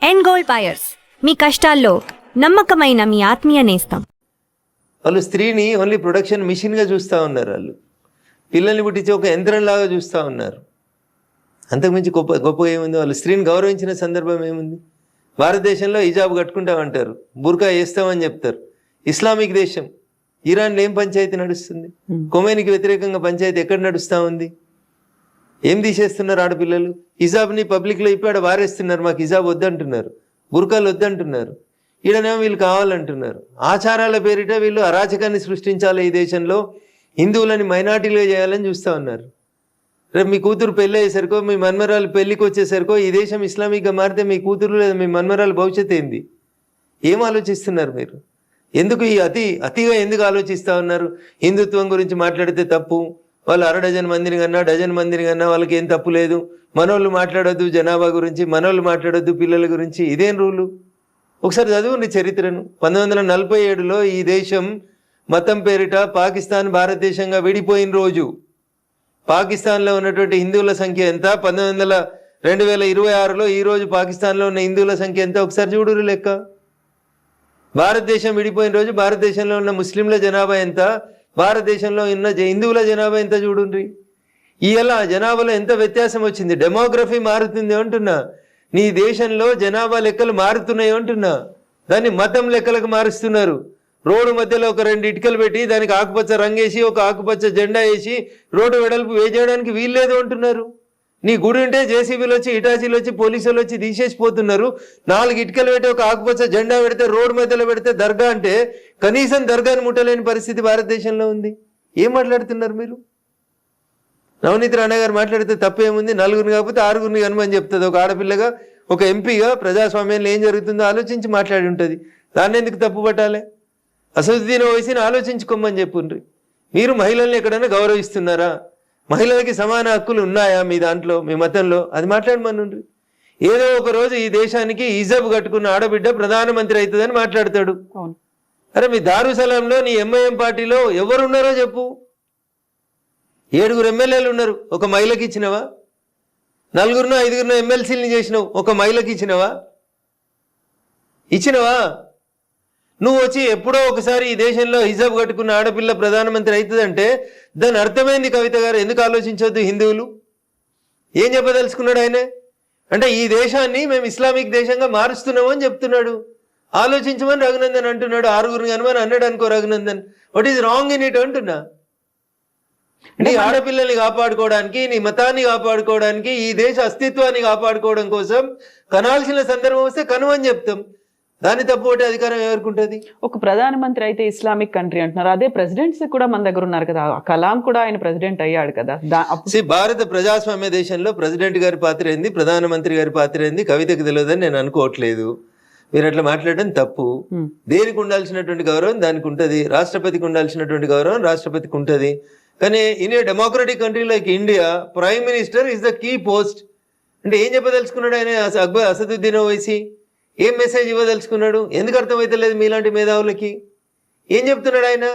End gold buyers, మీ కష్టాల్లో నమ్మకమైన మీ ఆత్మీయ నేస్తం. వాళ్ళు స్త్రీని ఓన్లీ ప్రొడక్షన్ మిషన్గా చూస్తూ ఉన్నారు. వాళ్ళు పిల్లల్ని పుట్టించి ఒక యంత్రంలాగా చూస్తూ ఉన్నారు. అంతకుమించి గొప్పగా ఏముంది? వాళ్ళు స్త్రీని గౌరవించిన సందర్భం ఏముంది? భారతదేశంలో హిజాబ్ కట్టుకుంటామంటారు, బుర్కా వేస్తామని చెప్తారు. ఇస్లామిక్ దేశం ఇరాన్లో ఏం పంచాయతీ నడుస్తుంది? కొమేనికి వ్యతిరేకంగా పంచాయతీ ఎక్కడ నడుస్తూ ఉంది? ఏం తీసేస్తున్నారు? ఆడపిల్లలు హిజాబ్ని పబ్లిక్లో ఇప్పుడు వారేస్తున్నారు. మాకు హిజాబ్ వద్దంటున్నారు, బుర్కాలు వద్దంటున్నారు. ఈడనేమో వీళ్ళు కావాలంటున్నారు. ఆచారాల పేరిట వీళ్ళు అరాచకాన్ని సృష్టించాలి. ఈ దేశంలో హిందువులని మైనార్టీలుగా చేయాలని చూస్తూ ఉన్నారు. రేపు మీ కూతురు పెళ్ళి అయ్యేసరికో, మీ మన్మరాలు పెళ్ళికి వచ్చేసరికో ఈ దేశం ఇస్లామిక్గా మారితే మీ కూతురు లేదా మీ మన్మరాలు భవిష్యత్తు ఏంది? ఏం ఆలోచిస్తున్నారు మీరు? ఎందుకు ఈ అతిగా ఎందుకు ఆలోచిస్తూ ఉన్నారు? హిందుత్వం గురించి మాట్లాడితే తప్పు, వాళ్ళు డజన్ మందిని కన్నా వాళ్ళకి ఏం తప్పు లేదు, మనోళ్ళు మాట్లాడొద్దు జనాభా గురించి, మనోళ్ళు మాట్లాడొద్దు పిల్లల గురించి. ఇదేం రూలు? ఒకసారి చదువుని చరిత్రను. 1947లో ఈ దేశం మతం పేరిట పాకిస్తాన్ భారతదేశంగా విడిపోయిన రోజు పాకిస్తాన్లో ఉన్నటువంటి హిందువుల సంఖ్య ఎంత? 2026లో ఈరోజు పాకిస్తాన్లో ఉన్న హిందువుల సంఖ్య ఎంత? ఒకసారి చూడురు లెక్క. భారతదేశం విడిపోయిన రోజు భారతదేశంలో ఉన్న ముస్లింల జనాభా ఎంత, భారతదేశంలో ఉన్న హిందువుల జనాభా ఎంత చూడుండ్రి. ఇలా జనాభాలో ఎంత వ్యత్యాసం వచ్చింది. డెమోగ్రఫీ మారుతుంది అంటున్నా. నీ దేశంలో జనాభా లెక్కలు మారుతున్నాయి అంటున్నా. దాన్ని మతం లెక్కలకు మారుస్తున్నారు. రోడ్డు మధ్యలో ఒక 2 ఇటుకలు పెట్టి దానికి ఆకుపచ్చ రంగేసి ఒక ఆకుపచ్చ జెండా వేసి రోడ్డు వెడల్పు వేయడానికి వీల్లేదు అంటున్నారు. నీ గుడి ఉంటే జేసీబీలు వచ్చి, ఇటాచీలు వచ్చి, పోలీసులు వచ్చి తీసేసిపోతున్నారు. 4 ఇటుకలు పెట్టి ఒక ఆకుపచ్చ జెండా పెడితే, రోడ్డు మధ్యలో పెడితే దర్గా అంటే కనీసం దర్గాని ముట్టలేని పరిస్థితి భారతదేశంలో ఉంది. ఏం మాట్లాడుతున్నారు మీరు? నవనీత్ రాణా గారు మాట్లాడితే తప్పేముంది? 4గురిని కాకపోతే 6గురిని కనుమని చెప్తుంది. ఒక ఆడపిల్లగా, ఒక ఎంపీగా ప్రజాస్వామ్యంలో ఏం జరుగుతుందో ఆలోచించి మాట్లాడి ఉంటుంది. దాన్ని ఎందుకు తప్పు పట్టాలి? అసదుద్దీన్ ఓవైసీని ఆలోచించుకోమని చెప్పుండ్రి. మీరు మహిళల్ని ఎక్కడైనా గౌరవిస్తున్నారా? మహిళలకి సమాన హక్కులు ఉన్నాయా మీ దాంట్లో, మీ మతంలో? అది మాట్లాడమనుండ్రి. ఏదో ఒక రోజు ఈ దేశానికి హిజాబ్ కట్టుకున్న ఆడబిడ్డ ప్రధానమంత్రి అవుతుందని మాట్లాడతాడు. అరే మీ దారుసలాంలో నీ ఎంఐఎం పార్టీలో ఎవరున్నారో చెప్పు. 7 ఎమ్మెల్యేలు ఉన్నారు, ఒక మహిళకి ఇచ్చినవా? 4 5 ఎమ్మెల్సీలని చేసినావు, ఒక మహిళకి ఇచ్చినవా? నువ్వు వచ్చి ఎప్పుడో ఒకసారి ఈ దేశంలో హిజాబ్ కట్టుకున్న ఆడపిల్ల ప్రధానమంత్రి అవుతుందంటే దాని అర్థమైంది. కవిత గారు ఎందుకు ఆలోచించొద్దు? హిందువులు ఏం చెప్పదలుచుకున్నాడు ఆయన? అంటే ఈ దేశాన్ని మేము ఇస్లామిక్ దేశంగా మారుస్తున్నాము అని చెప్తున్నాడు. ఆలోచించమని రఘునందన్ అంటున్నాడు. 6గురిని కనుమని అన్నాడు అనుకో Raghunandan. What is wrong in it అంటున్నా. నీ ఆడపిల్లల్ని కాపాడుకోవడానికి, నీ మతాన్ని కాపాడుకోవడానికి, ఈ దేశ అస్తిత్వాన్ని కాపాడుకోవడం కోసం కనాల్సిన సందర్భం వస్తే కనుమని చెప్తాం. దాని తప్పు అధికారం ఎవరికి ఉంటుంది? ఒక ప్రధానమంత్రి అయితే ఇస్లామిక్ కంట్రీ అంటున్నారు. అదే ప్రెసిడెంట్స్ కూడా మన దగ్గర ఉన్నారు కదా. కలాం కూడా ఆయన ప్రెసిడెంట్ అయ్యాడు కదా. భారత ప్రజాస్వామ్య దేశంలో ప్రెసిడెంట్ గారి పాత్ర ఏంది, ప్రధానమంత్రి గారి పాత్ర ఏంది కవితకు తెలియదని నేను అనుకోవట్లేదు. మీరు అట్లా మాట్లాడడం తప్పు. దేనికి ఉండాల్సినటువంటి గౌరవం దానికి ఉంటుంది. రాష్ట్రపతికి ఉండాల్సినటువంటి గౌరవం రాష్ట్రపతికి ఉంటుంది. కానీ in a democratic country like India prime minister is the key post. అంటే ఏం చెప్పదలుచుకున్నాడు ఆయన? అసదుద్దీన్ ఓవైసీ ఏం మెసేజ్ ఇవ్వదలుచుకున్నాడు? ఎందుకు అర్థమైతలేదు మీలాంటి మేధావులకి? ఏం చెప్తున్నాడు ఆయన?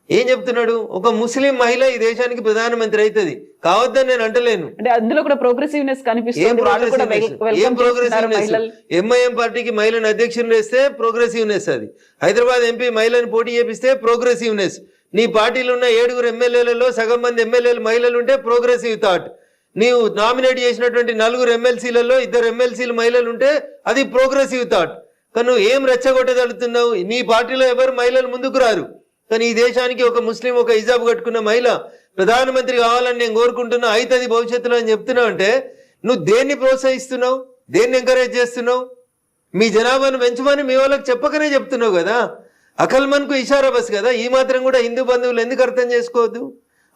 ఏం చెప్తున్నాడు? ఒక ముస్లిం మహిళ ఈ దేశానికి ప్రధానమంత్రి అవుతుంది కావద్దని నేను అంటలేను. అంటే అందులో కూడా ప్రోగ్రెసివ్నెస్ కనిపిస్తుంది. ఏం ప్రోగ్రెసివ్నెస్? ఎంఐఎం పార్టీకి మహిళను అధ్యక్షుని వేస్తే ప్రోగ్రెసివ్నెస్. అది హైదరాబాద్ ఎంపీ మహిళను పోటీ చేపిస్తే ప్రోగ్రెసివ్నెస్. నీ పార్టీలో ఉన్న 7 ఎమ్మెల్యేలలో సగం మంది ఎమ్మెల్యేలు మహిళలు ఉంటే ప్రోగ్రెసివ్ థాట్. నీవు నామినేట్ చేసినటువంటి 4 ఎమ్మెల్సీలలో 2 ఎమ్మెల్సీలు మహిళలు ఉంటే అది ప్రోగ్రెసివ్ థాట్. కానీ నువ్వు ఏం రెచ్చగొట్టగలుగుతున్నావు? నీ పార్టీలో ఎవరు మహిళలు ముందుకు రారు. కానీ ఈ దేశానికి ఒక ముస్లిం, ఒక హిజాబ్ కట్టుకున్న మహిళ ప్రధానమంత్రి కావాలని నేను కోరుకుంటున్నా, అవుతుంది భవిష్యత్తులో అని చెప్తున్నావు అంటే నువ్వు దేన్ని ప్రోత్సహిస్తున్నావు? దేన్ని ఎంకరేజ్ చేస్తున్నావు? మీ జనాభాను పెంచమని మీ వాళ్ళకి చెప్పకనే చెప్తున్నావు కదా. అకల్మన్కు ఇషారా బస్ కదా. ఈ మాత్రం కూడా హిందూ బంధువులు ఎందుకు అర్థం చేసుకోవద్దు?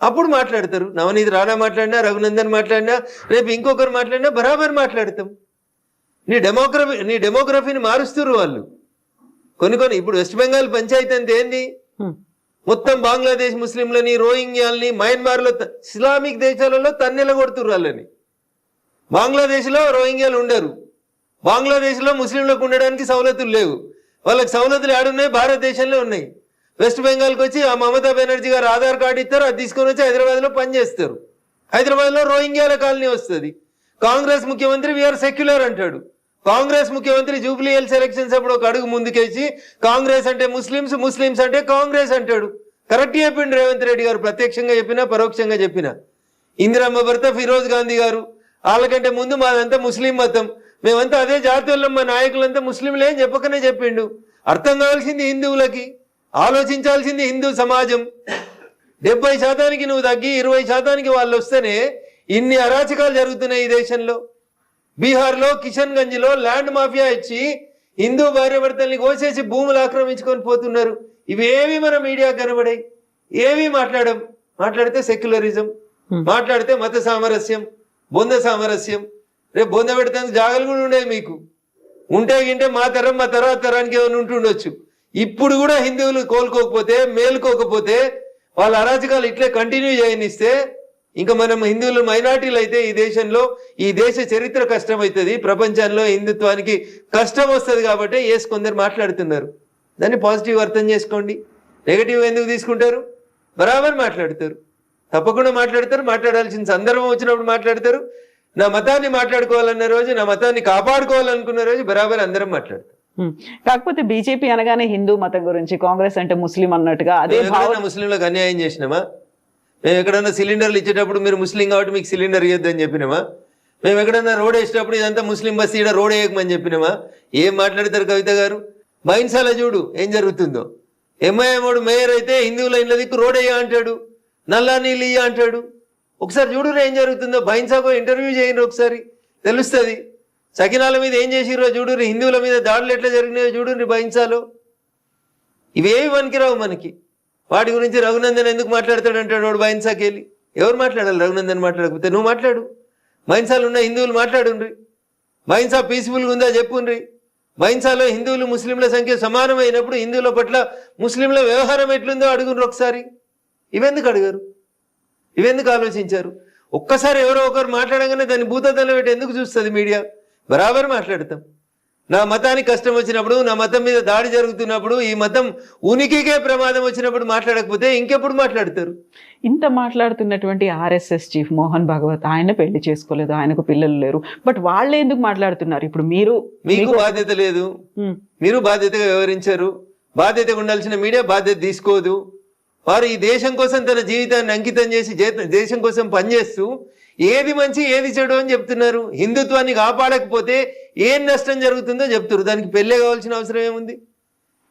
అప్పుడు మాట్లాడతారు. నవనీత్ రాణా మాట్లాడినా, రఘునందన్ మాట్లాడినా, రేపు ఇంకొకరు మాట్లాడినా బరాబర్ మాట్లాడతాం. నీ డెమోగ్రఫీని మారుస్తున్నారు వాళ్ళు. కొన్ని ఇప్పుడు వెస్ట్ బెంగాల్ పంచాయతీ అంతే ఏంది? మొత్తం బంగ్లాదేశ్ ముస్లింలని, రోహింగ్యాలని, మయన్మార్లో ఇస్లామిక్ దేశాలలో తన్నెలగొడుతున్నారు వాళ్ళని. బంగ్లాదేశ్లో రోహింగ్యాలు ఉండరు. బంగ్లాదేశ్లో ముస్లింలకు ఉండడానికి సవలతులు లేవు. వాళ్ళకి సవలతులు ఏడున్నాయి? భారతదేశంలో ఉన్నాయి. వెస్ట్ బెంగాల్కి వచ్చి ఆ మమతా బెనర్జీ గారు ఆధార్ కార్డు ఇస్తారు, అది తీసుకొని వచ్చి హైదరాబాద్లో పనిచేస్తారు. హైదరాబాద్లో రోహింగ్యాల కాలనీ వస్తుంది. కాంగ్రెస్ ముఖ్యమంత్రి వీఆర్ సెక్యులర్ అంటాడు. కాంగ్రెస్ ముఖ్యమంత్రి జూబ్లీ హిల్స్ ఎలక్షన్స్ అప్పుడు ఒక అడుగు ముందుకేసి కాంగ్రెస్ అంటే ముస్లిమ్స్, ముస్లిమ్స్ అంటే కాంగ్రెస్ అంటాడు. కరెక్ట్ చెప్పిండు రేవంత్ రెడ్డి గారు, ప్రత్యక్షంగా చెప్పినా పరోక్షంగా చెప్పినా. ఇందిరమ్మ భర్త ఫిరోజ్ గాంధీ గారు, వాళ్ళకంటే ముందు మాదంతా ముస్లిం మతం, మేమంతా అదే జాతీయులం, మా నాయకులంతా ముస్లింలే అని చెప్పకనే చెప్పిండు. అర్థం కావాల్సింది హిందువులకి, ఆలోచించాల్సింది హిందూ సమాజం. 70% నువ్వు తగ్గి 20% వాళ్ళు వస్తేనే ఇన్ని అరాచకాలు జరుగుతున్నాయి ఈ దేశంలో. బీహార్లో కిషన్ గంజ్లో ల్యాండ్ మాఫియా ఇచ్చి హిందూ భార్యాభర్తల్ని కోసేసి భూములు ఆక్రమించుకొని పోతున్నారు. ఇవేవి మన మీడియా కనబడాయి, ఏవి మాట్లాడితే సెక్యులరిజం, మాట్లాడితే మత సామరస్యం, బొంద సామరస్యం. రేపు బొంద పెడతానికి జాగలు కూడా ఉండేవి మీకు, ఉంటే గింటే మా తరం మా తర్వాత తరానికి ఏమైనా ఉంటుండొచ్చు. ఇప్పుడు కూడా హిందువులు కోలుకోకపోతే, మేలుకోకపోతే, వాళ్ళ అరాచకాలు ఇట్లే కంటిన్యూ చేయనిస్తే ఇంకా మనం హిందువులు మైనార్టీలు అయితే ఈ దేశంలో ఈ దేశ చరిత్ర కష్టమవుతుంది, ప్రపంచంలో హిందుత్వానికి కష్టం వస్తుంది. కాబట్టి కొందరు మాట్లాడుతున్నారు, దాన్ని పాజిటివ్ అర్థం చేసుకోండి. నెగటివ్ ఎందుకు తీసుకుంటారు? బరాబర్ మాట్లాడతారు, తప్పకుండా మాట్లాడతారు. మాట్లాడాల్సిన సందర్భం వచ్చినప్పుడు మాట్లాడతారు. నా మతాన్ని మాట్లాడుకోవాలన్న రోజు, నా మతాన్ని కాపాడుకోవాలనుకున్న రోజు బరాబర్ అందరం మాట్లాడతారు. కాకపోతే బీజేపీ అనగానే హిందూ మతం గురించి, కాంగ్రెస్ అంటే ముస్లిం అన్నట్టుగా అదే ముస్లింలకు అన్యాయం చేసినామా? మేము ఎక్కడన్నా సిలిండర్లు ఇచ్చేటప్పుడు మీరు ముస్లిం కాబట్టి మీకు సిలిండర్ ఇవ్వద్దని చెప్పినామా? మేము ఎక్కడన్నా రోడ్ వేసేటప్పుడు ఇదంతా ముస్లిం బస్సు ఈడ రోడ్ వేయకమని చెప్పినామా? ఏం మాట్లాడతారు కవిత గారు? బైన్సాల చూడు ఏం జరుగుతుందో. ఎంఐఎంఓడు మేయర్ అయితే హిందువుల ఇళ్ళ దిక్కు రోడ్ వేయ అంటాడు, నల్లా నీళ్ళు ఇయ్య అంటాడు. ఒకసారి చూడు ఏం జరుగుతుందో. బైన్సాకు ఇంటర్వ్యూ చేయండి ఒకసారి, తెలుస్తుంది. సకినాల మీద ఏం చేసిరో చూడు, హిందువుల మీద దాడులు ఎట్లా జరిగినాయో చూడు బైన్సాలో. ఇవేవి పనికిరావు మనకి. వాటి గురించి రఘునందన్ ఎందుకు మాట్లాడతాడు అంటాడు వాడు బైన్సాకి వెళ్ళి. ఎవరు మాట్లాడాలి? రఘునందన్ మాట్లాడకపోతే నువ్వు మాట్లాడు. బైన్సాలు ఉన్న హిందువులు మాట్లాడుండ్రి. బైన్సా పీస్ఫుల్గా ఉందా చెప్పుండ్రి. బైన్సాలో హిందువులు ముస్లింల సంఖ్య సమానమైనప్పుడు హిందువుల పట్ల ముస్లింల వ్యవహారం ఎట్లుందో అడుగుండ్రు ఒకసారి. ఇవెందుకు అడిగారు? ఇవెందుకు ఆలోచించారు? ఒక్కసారి ఎవరో ఒకరు మాట్లాడగానే దాన్ని భూతద్దంలో పెట్టి ఎందుకు చూస్తుంది మీడియా? బరాబర్ మాట్లాడతాం. నా మతానికి కష్టం వచ్చినప్పుడు, నా మతం మీద దాడి జరుగుతున్నప్పుడు, ఈ మతం ఉనికికే ప్రమాదం వచ్చినప్పుడు మాట్లాడకపోతే ఇంకెప్పుడు మాట్లాడతారు? ఇంత మాట్లాడుతున్నటువంటి ఆర్ఎస్ఎస్ చీఫ్ మోహన్ భాగవత్ ఆయన పెళ్లి చేసుకోలేదు, ఆయనకు పిల్లలు లేరు, బట్ వాళ్ళే ఎందుకు మాట్లాడుతున్నారు? ఇప్పుడు మీకు బాధ్యత లేదు, మీరు బాధ్యతగా వ్యవహరించారు. బాధ్యతగా ఉండాల్సిన మీడియా బాధ్యత తీసుకోదు. వారు ఈ దేశం కోసం తన జీవితాన్ని అంకితం చేసి దేశం కోసం పనిచేస్తూ ఏది మంచి ఏది చెడు అని చెప్తున్నారు. హిందుత్వాన్ని కాపాడకపోతే ఏం నష్టం జరుగుతుందో చెప్తారు. దానికి పెళ్ళే కావాల్సిన అవసరం ఏముంది?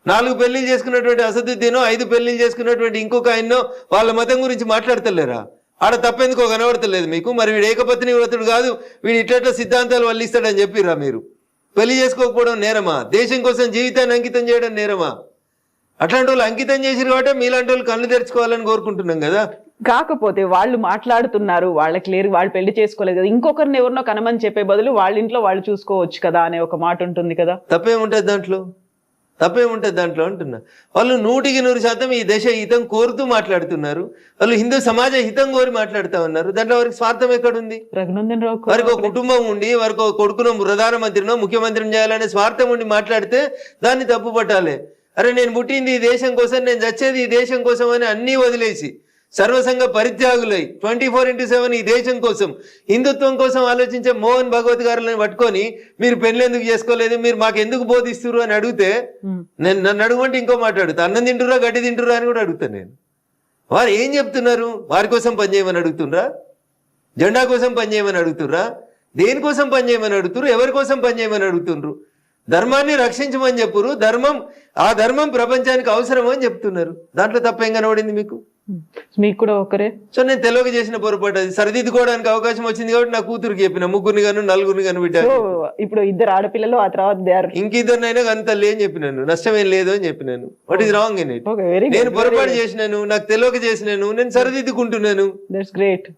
4 పెళ్లిళ్ళు చేసుకున్నటువంటి అసదుద్దీనో 5 పెళ్లిళ్ళు చేసుకున్నటువంటి ఇంకొక ఆయన్నో వాళ్ళ మతం గురించి మాట్లాడతలేరా? ఆడ తప్పెందుకో కనబడతలేదు మీకు. మరి వీడు ఏకపత్ని వ్రతుడు కాదు, వీడు ఇట్లా సిద్ధాంతాలు వల్లిస్తాడని చెప్పిరా మీరు? పెళ్లి చేసుకోకపోవడం నేరమా? దేశం కోసం జీవితాన్ని అంకితం చేయడం నేరమా? అట్లాంటి వాళ్ళు అంకితం చేసిరు కాబట్టి మీలాంటి వాళ్ళు కళ్ళు తెరుచుకోవాలని కోరుకుంటున్నాం కదా. కాకపోతే వాళ్ళు మాట్లాడుతున్నారు, వాళ్ళకి లేరు, వాళ్ళు పెళ్లి చేసుకోలేదు కదా, ఇంకొకరిని ఎవరినో కనమని చెప్పే బదులు వాళ్ళ ఇంట్లో వాళ్ళు చూసుకోవచ్చు కదా అనే ఒక మాట ఉంటుంది కదా. తప్పేముంటుంది దాంట్లో అంటున్నా. వాళ్ళు 100% ఈ దేశ హితం కోరుతూ మాట్లాడుతున్నారు. వాళ్ళు హిందూ సమాజ హితం కోరి మాట్లాడుతూ ఉన్నారు. దాంట్లో వారికి స్వార్థం ఎక్కడుంది? రఘునందన్ రావు వారికి ఒక కుటుంబం ఉండి, వారికి ఒక కొడుకునో ప్రధానమంత్రినో ముఖ్యమంత్రిని చేయాలనే స్వార్థం ఉండి మాట్లాడితే దాన్ని తప్పు పట్టాలి. అరే నేను పుట్టింది ఈ దేశం కోసం, నేను చచ్చేది ఈ దేశం కోసం అని అన్నీ వదిలేసి సర్వసంగ పరిత్యాగులై 24/7 ఈ దేశం కోసం, హిందుత్వం కోసం ఆలోచించే మోహన్ భగవత్ గారులను పట్టుకొని మీరు పెళ్లి ఎందుకు చేసుకోలేదు, మీరు మాకు ఎందుకు బోధిస్తున్నారు అని అడిగితే నన్ను అడుగుమంటే ఇంకో మాట్లాడుతా. అన్నం తింటురా గడ్డి తింటురా అని కూడా అడుగుతాను నేను. వారు ఏం చెప్తున్నారు? వారి కోసం పనిచేయమని అడుగుతుండ్రా? జెండా కోసం పనిచేయమని అడుగుతుర్రా? దేనికోసం పనిచేయమని అడుగుతున్నారు? ఎవరి కోసం పనిచేయమని అడుగుతుండ్రు? ధర్మాన్ని రక్షించమని చెప్పురు. ఆ ధర్మం ప్రపంచానికి అవసరం అని చెప్తున్నారు. దాంట్లో తప్పేం కనబడింది మీకు? కూడా ఒకరే. సో నేను తెలియక చేసిన పొరపాటు, అది సరిదిద్దుకోవడానికి అవకాశం వచ్చింది కాబట్టి నా కూతురికి చెప్పిన, 3 గాను 4 గాను బిడ్డ. ఇప్పుడు 2 ఆడపిల్లలు, ఆ తర్వాత ఇంకిద్దరినైనా కానీ తల్లి అని చెప్పినాను. నష్టమేం లేదు అని చెప్పినాను. What is wrong in it? నేను పొరపాటు చేసినాను, నాకు తెలియక చేసినాను, నేను సరిదిద్దుకుంటున్నాను. That's great.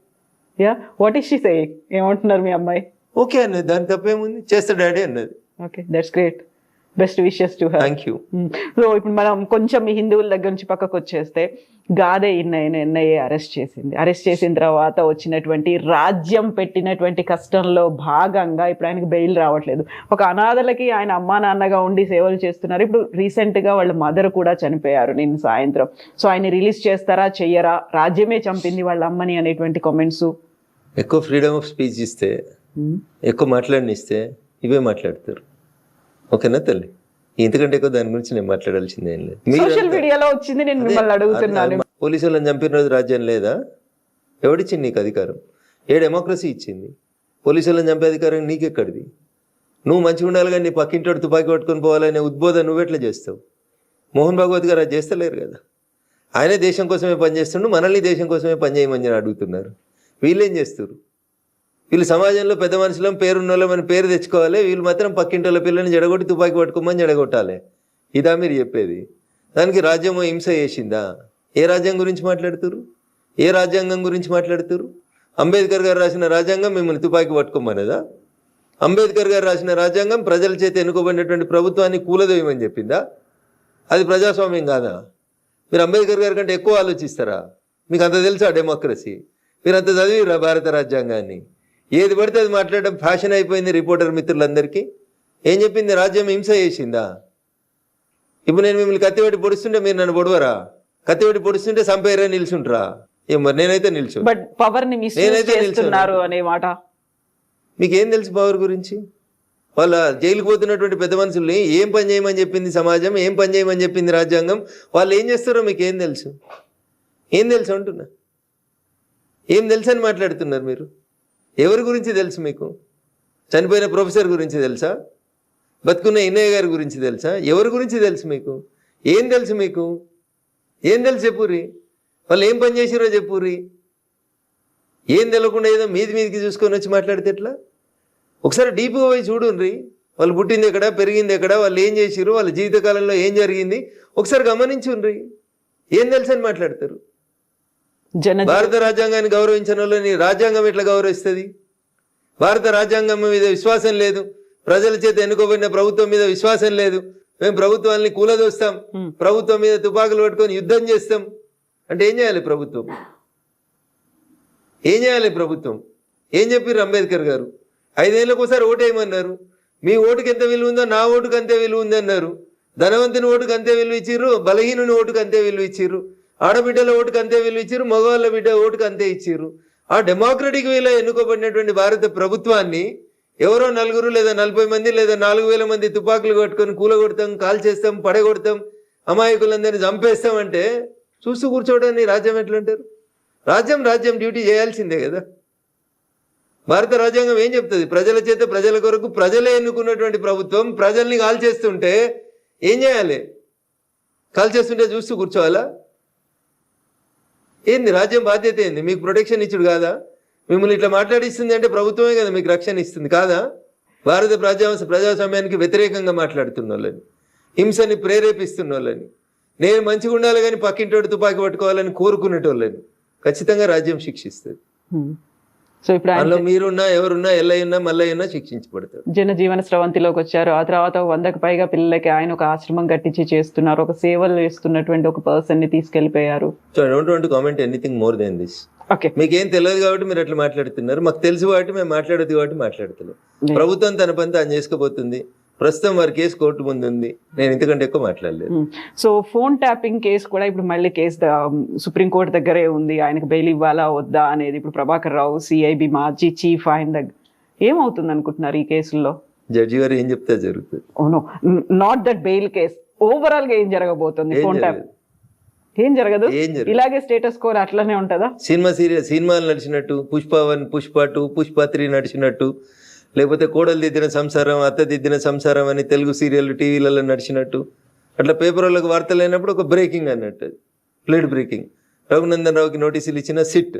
Yeah, what is she saying? ఏమంటున్నారు మీ అమ్మాయి? ఓకే అన్నది, దాని తప్పేముంది, చేస్తా డాడీ అన్నది. Okay, that's great. Best wishes to her. Thank you. So ఇప్పుడు మనం కొంచెం ఈ హిందువుల దగ్గర నుంచి పక్కకు వచ్చేస్తే, గాదే ఎన్ఐఏ అరెస్ట్ చేసిన తర్వాత వచ్చినటువంటి రాజ్యం పెట్టినటువంటి కష్టంలో భాగంగా ఇప్పుడు ఆయనకు బెయిల్ రావట్లేదు. ఒక అనాథలకి ఆయన అమ్మా నాన్నగా ఉండి సేవలు చేస్తున్నారు. ఇప్పుడు రీసెంట్గా వాళ్ళ మదర్ కూడా చనిపోయారు నిన్న సాయంత్రం. సో ఆయన రిలీజ్ చేస్తారా చెయ్యరా? రాజ్యమే చంపింది వాళ్ళ అమ్మని అనేటువంటి కామెంట్స్. ఎక్కువ ఫ్రీడమ్ ఆఫ్ స్పీచ్ ఇస్తే, ఎక్కువ మాట్లాడనిస్తే ఇవే మాట్లాడతారు. ఓకేనా తల్లి? ఇంతకంటే ఎక్కువ దాని గురించి నేను మాట్లాడాల్సింది ఏం లేదు. సోషల్ మీడియాలో వచ్చింది, నేను మిమ్మల్ని అడుగుతున్నాను. పోలీసు వాళ్ళని చంపిన రోజు రాజ్యం లేదా? ఎవడిచ్చింది నీకు అధికారం? ఏ డెమోక్రసీ ఇచ్చింది? పోలీసు వాళ్ళని చంపే అధికారం నీకెక్కడిది? నువ్వు మంచిగా ఉండాలి కానీ నీ పక్కింటోడు తుపాకీ పట్టుకొని పోవాలనే ఉద్బోధన నువ్వెట్లా చేస్తావు? మోహన్ భాగవత్ గారు అది చేస్తలేరు కదా. ఆయనే దేశం కోసమే పనిచేస్తుండు, మనల్ని దేశం కోసమే పనిచేయమని అడుగుతున్నారు. వీళ్ళేం చేస్తారు? వీళ్ళు సమాజంలో పెద్ద మనుషులం, పేరున్నోళ్ళం అని పేరు తెచ్చుకోవాలి, వీళ్ళు మాత్రం పక్కింటోళ్ళ పిల్లల్ని జడగొట్టి తుపాకీ పట్టుకోమని జడగొట్టాలి. ఇదా మీరు చెప్పేది? దానికి రాజ్యం హింస చేసిందా? ఏ రాజ్యం గురించి మాట్లాడుతురు? ఏ రాజ్యాంగం గురించి మాట్లాడుతురు? అంబేద్కర్ గారు రాసిన రాజ్యాంగం మిమ్మల్ని తుపాకీ పట్టుకోమనేదా? అంబేద్కర్ గారు రాసిన రాజ్యాంగం ప్రజల చేత ఎన్నుకోబడినటువంటి ప్రభుత్వాన్ని కూలదోయమని చెప్పిందా? అది ప్రజాస్వామ్యం కాదా? మీరు అంబేద్కర్ గారి కంటే ఎక్కువ ఆలోచిస్తారా? మీకు అంత తెలుసా డెమోక్రసీ? మీరు అంత చదివిరా భారత రాజ్యాంగాన్ని? ఏది పడితే అది మాట్లాడడం ఫ్యాషన్ అయిపోయింది రిపోర్టర్ మిత్రులందరికీ. ఏం చెప్పింది? రాజ్యం హింస చేసిందా? ఇప్పుడు నేను మిమ్మల్ని కత్తిపెట్టి పొడుస్తుంటే మీరు నన్ను పొడవరా? కత్తిపెట్టి పొడుస్తుంటే సంపేరే నిల్చుంటారా? ఏం మరి నేనైతే నిల్చు. బట్ పవర్ ని మిస్యూజ్ చేస్తున్నారు అనే మాట మీకేం తెలుసు పవర్ గురించి? వాళ్ళ జైలుకు పోతున్నటువంటి పెద్ద మనుషుల్ని ఏం పని చేయమని చెప్పింది సమాజం, ఏం పని చేయమని చెప్పింది రాజ్యాంగం, వాళ్ళు ఏం చేస్తారో మీకు ఏం తెలుసు? ఏం తెలుసు అంటున్నా? ఏం తెలుసు అని మాట్లాడుతున్నారు మీరు? ఎవరి గురించి తెలుసు మీకు? చనిపోయిన ప్రొఫెసర్ గురించి తెలుసా? బతుకున్న ఇన్నయ్య గారి గురించి తెలుసా? ఎవరి గురించి తెలుసు మీకు? ఏం తెలుసు మీకు? ఏం తెలుసు చెప్పుర్రి? వాళ్ళు ఏం పని చేసిరో చెప్పుర్రి. ఏం తెలియకుండా ఏదో మీదికి చూసుకొని వచ్చి మాట్లాడితే ఎట్లా? ఒకసారి డీప్గా పోయి చూడుండ్రి. వాళ్ళు పుట్టింది ఎక్కడ, పెరిగింది ఎక్కడ, వాళ్ళు ఏం చేసిరు, వాళ్ళ జీవితకాలంలో ఏం జరిగింది ఒకసారి గమనించుండ్రి. ఏం తెలుసు అని మాట్లాడతారు? భారత రాజ్యాంగాన్ని గౌరవించిన వాళ్ళని రాజ్యాంగం ఎట్లా గౌరవిస్తుంది? భారత రాజ్యాంగం మీద విశ్వాసం లేదు, ప్రజల చేత ఎన్నుకోబడిన ప్రభుత్వం మీద విశ్వాసం లేదు, మేము ప్రభుత్వాన్ని కూలదోస్తాం, ప్రభుత్వం మీద తుపాకులు పట్టుకొని యుద్ధం చేస్తాం అంటే ఏం చేయాలి ప్రభుత్వం? ఏం చేయాలి ప్రభుత్వం? ఏం చెప్పారు అంబేద్కర్ గారు? 5 ఏళ్ళకి ఒకసారి ఓటేయమన్నారు. మీ ఓటుకి ఎంత విలువ ఉందో నా ఓటుకు అంతే విలువ ఉంది అన్నారు. ధనవంతుని ఓటుకు అంతే విలువ ఇచ్చిర్రు, బలహీనుని ఓటుకు అంతే విలువ ఇచ్చిర్రు, ఆడబిడ్డల ఓటుకు అంతే విలువ ఇచ్చిర్రు, మగవాళ్ళ బిడ్డ ఓటుకు అంతే ఇచ్చిర్రు. ఆ డెమోక్రటిక్ వేలో ఎన్నుకోబడినటువంటి భారత ప్రభుత్వాన్ని ఎవరో 4 లేదా 40 మంది లేదా 4000 మంది తుపాకులు కట్టుకొని కూలగొడతాం, కాల్ చేస్తాం, పడగొడతాం, అమాయకులందరినీ చంపేస్తాం అంటే చూస్తూ కూర్చోవడాన్ని రాజ్యం ఎట్లంటారు? రాజ్యం డ్యూటీ చేయాల్సిందే కదా. భారత రాజ్యాంగం ఏం చెప్తుంది? ప్రజల చేత ప్రజల కొరకు ప్రజలే ఎన్నుకున్నటువంటి ప్రభుత్వం ప్రజల్ని కాల్ చేస్తుంటే ఏం చేయాలి? కాల్ చేస్తుంటే చూస్తూ కూర్చోవాలా? ఏంది రాజ్యం బాధ్యత? ఏంది? మీకు ప్రొటెక్షన్ ఇచ్చుడు కాదా? మిమ్మల్ని ఇట్లా మాట్లాడిస్తుంది అంటే ప్రభుత్వమే కదా మీకు రక్షణ ఇస్తుంది కాదా? భారత ప్రజాస్వామ్యానికి వ్యతిరేకంగా మాట్లాడుతున్న వాళ్ళని, హింసని ప్రేరేపిస్తున్న వాళ్ళని, నేను మంచిగా ఉండాలి కానీ పక్కింటోడు తుపాకీ పట్టుకోవాలని కోరుకునేటోళ్ళని ఖచ్చితంగా రాజ్యం శిక్షిస్తుంది. సో ఇప్పుడు అందులో మీరున్నా ఎవరున్నా ఎల్లయ్యున్నా మల్లయ్యున్నా శిక్షించబడతారు. జనజీవన స్రవంతిలోకి వచ్చారు. ఆ తర్వాత 100కు పైగా పిల్లలకి ఆయన ఒక ఆశ్రమం కట్టించి చేస్తున్నారు. ఒక సేవలు చేస్తున్నటువంటి ఒక పర్సన్ ని తీసుకెళ్లిపోయారు. So I don't want to comment anything more than this. Okay, మీకేం తెలియదు కాబట్టి మీరు అట్లా మాట్లాడుతున్నారు. మాకు తెలుసు కాబట్టి మేము మాట్లాడదు కాబట్టి మాట్లాడుతున్నాం. ప్రభుత్వం తన పని తాను చేసుకోబోతుంది. ప్రస్తుతం వారి కేసు కోర్టు ముందు ఉంది. నేను ఇంతకంటే ఎక్కువ మాట్లాడలేదు. సో ఫోన్ ట్యాపింగ్ కేసు కూడా ఇప్పుడు మళ్ళీ కేసు సుప్రీంకోర్టు దగ్గరే ఉంది. ఆయనకు బెయిల్ ఇవ్వాలా వద్దా అనేది ఇప్పుడు ప్రభాకర్ రావు సిఐబి మాజీ చీఫ్ ఆయన దగ్గర ఏమవుతుంది అనుకుంటున్నారు ఈ కేసుల్లో? జడ్జి గారు ఏం చెప్తే జరుగుతుంది. Oh no not that bail case, overall గా ఏం జరగబోతుంది? ఫోన్ ట్యాప్ ఏం జరగదు, ఇలాగే స్టేటస్ కోర్ అట్లనే ఉంటుందా? సినిమాలు నడిచినట్టు పుష్ప 1, పుష్ప 2, పుష్ప 3 నడిచినట్టు, లేకపోతే కోడలు దిద్దిన సంసారం, అత్త దిద్దిన సంసారం అని తెలుగు సీరియల్ టీవీలలో నడిచినట్టు, అట్లా పేపర్ వాళ్ళకి వార్తలు అయినప్పుడు ఒక బ్రేకింగ్ అన్నట్టు, ప్లేట్ బ్రేకింగ్. రఘునందన్ రావుకి నోటీసులు ఇచ్చిన సిట్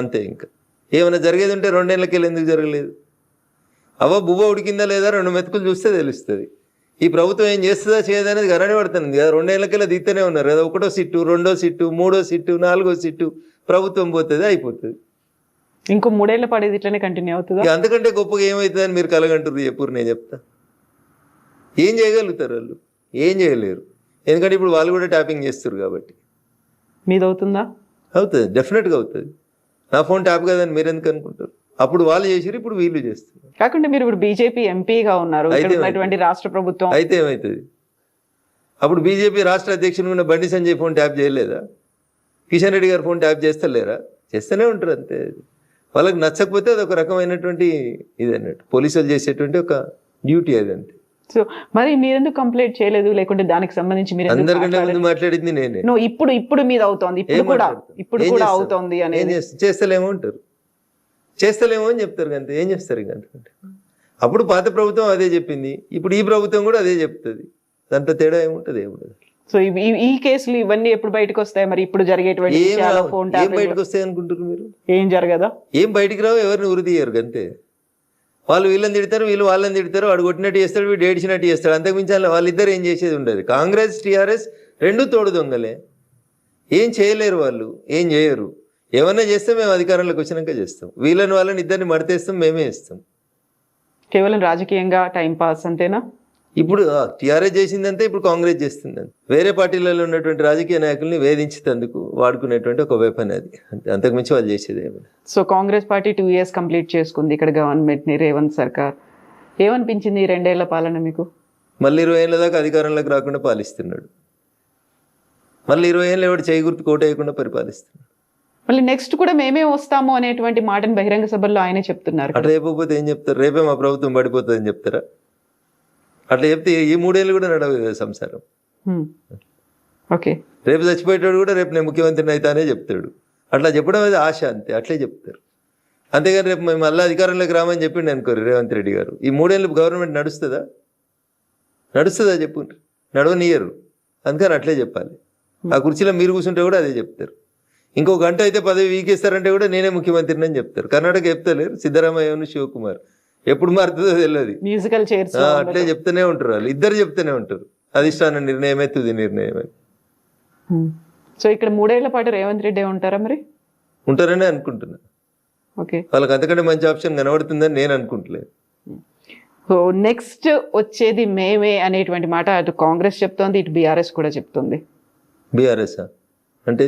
అంతే. ఇంకా ఏమైనా జరిగేది ఉంటే 2 ఏళ్ళకెళ్ళి ఎందుకు జరగలేదు? బువ్వ ఉడికిందా లేదా 2 మెతుకులు చూస్తే తెలుస్తుంది. ఈ ప్రభుత్వం ఏం చేస్తుందా చేయదా అనేది గరణి పడుతుంది కదా. 2 ఏళ్ళకెళ్ళి దిగుతూనే ఉన్నారు కదా. 1వ సిట్టు, 2వ సిట్టు, 3వ సిట్టు, 4వ సిట్టు, ప్రభుత్వం పోతుంది, అయిపోతుంది. ఇంకో 3 ఏళ్ళ పడేది ఇట్లనే కంటిన్యూ అవుతుంది. అంతకంటే గొప్పగా ఏమవుతుంది అని మీరు కలగంటారు. ఎప్పుడు నేను చెప్తా. ఏం చేయగలుగుతారు వాళ్ళు? ఏం చేయలేరు. ఎందుకంటే ఇప్పుడు వాళ్ళు కూడా ట్యాపింగ్ చేస్తారు కాబట్టి. మీది అవుతుందా? అవుతుంది, డెఫినెట్గా అవుతుంది. నా ఫోన్ ట్యాప్ కదని మీరు ఎందుకు అనుకుంటారు? అప్పుడు వాళ్ళు చేసిరు, ఇప్పుడు వీళ్ళు చేస్తారు. కాకుండా మీరు ఇప్పుడు బీజేపీ ఎంపీగా ఉన్నారు, రాష్ట్ర ప్రభుత్వం అయితే ఏమవుతుంది? అప్పుడు బీజేపీ రాష్ట్ర అధ్యక్షుడు ఉన్న బండి సంజయ్ ఫోన్ ట్యాప్ చేయలేదా? కిషన్ రెడ్డి గారు ఫోన్ ట్యాప్ చేస్తలేరా? చేస్తూనే ఉంటారు అంతే. వాళ్ళకి నచ్చకపోతే అది ఒక రకమైనటువంటి ఇది అన్నట్టు పోలీసులు చేసేటువంటి ఒక డ్యూటీ అది అంతే. సో మరి మీరెందుకు కంప్లైంట్ చేయలేదు, లేకుంటే దానికి సంబంధించి మీరు ఎందుకు అందరికంటే ముందు మాట్లాడింది నేనే. No, ఇప్పుడు మీద అవుతోంది, ఇప్పుడు కూడా అవుతోంది అనేది. చేస్తలేమో అంటారు, చేస్తలేమో అని చెప్తారు అంతే. ఏం చేస్తారు ఇంక అంతకంటే. అప్పుడు పాత ప్రభుత్వం అదే చెప్పింది, ఇప్పుడు ఈ ప్రభుత్వం కూడా అదే చెప్తుంది. దాంట్లో తేడా ఏముంటది? ఏముంటది. సో ఈ కేసులు ఇవన్నీ ఎప్పుడు బయటకు వస్తాయి మరి? ఇప్పుడు జరిగేటువంటి ఏం బయటకు వస్తాయి అనుకుంటారు మీరు? ఏం జరగదా? ఏం బయటికి రావు, ఎవరిని ఉరి తీయరు అంతే. వాళ్ళు వీళ్ళని తిడతారు, వీళ్ళు వాళ్ళని తిడతారు, వాడు కొట్టినట్టు చేస్తాడు, వీడు ఏడిచినట్టు చేస్తాడు, అంతకుమించి వాళ్ళిద్దరు ఏం చేసేది ఉండదు. కాంగ్రెస్ టీఆర్ఎస్ రెండు తోడు దొంగలే, ఏం చేయలేరు వాళ్ళు, ఏం చేయరు. ఏమన్నా చేస్తే మేము అధికారంలోకి వచ్చినాక చేస్తాం, వాళ్ళని ఇద్దరిని మడతేస్తాం, మేమే ఇస్తాం. కేవలం రాజకీయంగా టైం పాస్ అంతేనా? ఇప్పుడు టీఆర్ఎస్ చేసిందంటే ఇప్పుడు కాంగ్రెస్ చేస్తుందంటే వేరే పార్టీలలో ఉన్నటువంటి రాజకీయ నాయకుల్ని వేధించేందుకు వాడుకునేటువంటి ఒక వెపన్ అది, అంతకుమించి వాళ్ళు చేసేది ఏమన్నా. So Congress party 2 years complete చేసుకుంది ఇక్కడ గవర్నమెంట్ ని, రేవంత్ సర్కార్. ఏమనిపించింది ఈ 2 ఏళ్ల పాలన మీకు? మళ్ళీ 20 ఏళ్ళ దాకా అధికారంలోకి రాకుండా పాలిస్తున్నాడు, మళ్ళీ 20 ఏళ్ళు ఎవడు చేయి గుర్తు కోట వేయకుండా పరిపాలిస్తున్నాడు. మళ్ళీ నెక్స్ట్ కూడా మేమే వస్తాము అనేటువంటి మాటను బహిరంగ సభల్లో ఆయనే చెప్తున్నారు. అట్లా చెప్పకపోతే ఏం చెప్తారు? రేపే మా ప్రభుత్వం పడిపోతుంది అని చెప్తారా? అట్లా చెప్తే ఈ 3 ఏళ్ళు కూడా నడవదు కదా సంసారం. ఓకే, రేపు చచ్చిపోయేటాడు కూడా రేపు నేను ముఖ్యమంత్రిని అవుతానే చెప్తాడు. అట్లా చెప్పడం అది ఆశ అంతే, అట్లే చెప్తారు. అంతేగాని రేపు మేము మళ్ళీ అధికారంలోకి రామని చెప్పిండి అనుకోరు రేవంత్ రెడ్డి గారు, ఈ 3 ఏళ్ళు గవర్నమెంట్ నడుస్తుందా? చెప్పు, నడవనియరు. అందుకని అట్లే చెప్పాలి. ఆ కుర్చీలో మీరు కూర్చుంటే కూడా అదే చెప్తారు. ఇంకో గంట అయితే పదవి వీకేస్తారంటే కూడా నేనే ముఖ్యమంత్రిని అని చెప్తారు. కర్ణాటక చెప్తలేరు, సిద్ధరామయ్య శివకుమార్. ఎప్పుడు మారుతుందో తెలియదు, మ్యూజికల్ చైర్స్ అట్లే చెప్తూనే ఉంటారు. వాళ్ళు ఇద్దరు చెప్తూనే ఉంటారు, అధిష్టాన నిర్ణయమే తుది నిర్ణయమే. సో ఇక్కడ 3 ఏళ్ల పాటు రేవంత్ రెడ్డి ఉంటారా మరి? ఉంటారనే అనుకుంటున్నా. ఓకే, వాళ్ళకి అంతకంటే మంచి ఆప్షన్ కనబడుతుందని నేను అనుకుంటలేదు. సో నెక్స్ట్ వచ్చేది మేమే అనేటువంటి మాట అటు కాంగ్రెస్ చెప్తోంది, ఇటు బీఆర్ఎస్ కూడా చెప్తుంది. బీఆర్ఎస్ అంటే